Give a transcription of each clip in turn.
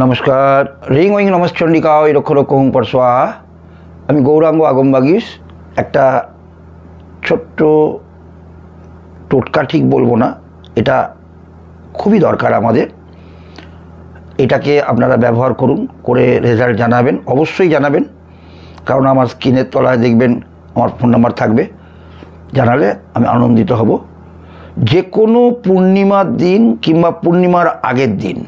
नमस्कार। Ring owing नमस्चंडिका रक्ष रक्ष हुं पर स्वाहा। আমি গৌরাঙ্গ আগমবাগিস। একটা ছোট্ট টোটকা ঠিক বলবো না, এটা খুবই দরকার আমাদের। এটাকে আপনারা ব্যবহার করুন, করে রেজাল্ট জানাবেন, অবশ্যই জানাবেন, কারণ আমার স্ক্রিনের তলায় দেখবেন আমার ফোন নাম্বার থাকবে। জানালে আমি আনন্দিত হব। যে কোনো পূর্ণিমার দিন কিংবা পূর্ণিমার আগের দিন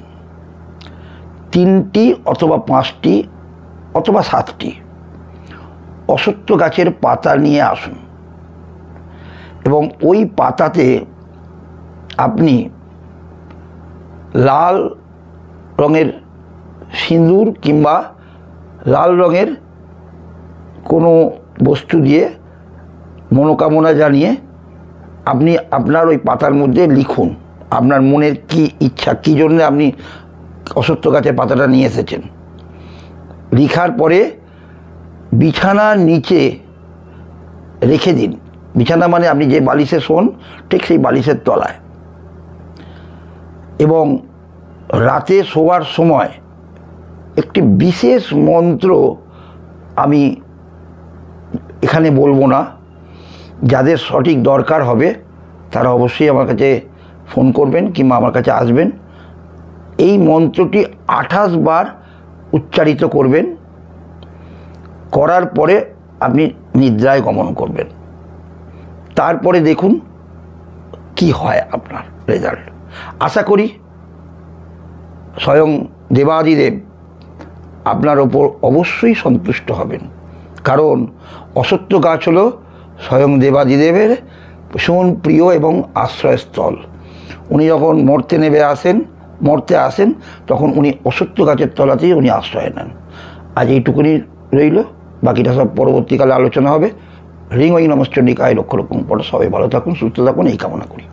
3টি অথবা 5টি অথবা 7টি অশ্বত্থ গাছের পাতা নিয়ে আসুন এবং ওই পাতাতে আপনি লাল রঙের সিঁদুর কিংবা লাল রঙের কোনো বস্তু দিয়ে মনোকামনা জানিয়ে আপনি আপনার ওই পাতার মধ্যে লিখুন আপনার মনের কি ইচ্ছা, কী জন্য আপনি অশ্বত্থ গাছের পাতাটা নিয়ে এসেছেন। লিখার পরে বিছানার নিচে রেখে দিন। বিছানা মানে আপনি যে বালিশে শোন ঠিক সেই বালিশের তলায়। এবং রাতে শোয়ার সময় একটি বিশেষ মন্ত্র আমি এখানে বলবো না, যাদের সঠিক দরকার হবে তারা অবশ্যই আমার কাছে ফোন করবেন কিংবা আমার কাছে আসবেন। এই মন্ত্রটি 28 বার উচ্চারিত করবেন, করার পরে আপনি নিদ্রায় গমন করবেন। তারপরে দেখুন কি হয় আপনার রেজাল্ট। আশা করি স্বয়ং দেবাদিদেব আপনার ওপর অবশ্যই সন্তুষ্ট হবেন, কারণ অশ্বত্থ গাছ হলো স্বয়ং দেবাদিদেবের ভীষণ প্রিয় এবং আশ্রয়স্থল। উনি যখন মর্তে আসেন তখন উনি অশ্বত্থ গাছের তলাতেই উনি আশ্রয় নেন। আজ এইটুকুনি রইল, বাকিটা সব পরবর্তীকালে আলোচনা হবে। রিং ওইং নমস্চন্ডিকায় লক্ষ লক্ষ পর। সবাই ভালো থাকুন, সুস্থ থাকুন, এই কামনা করি।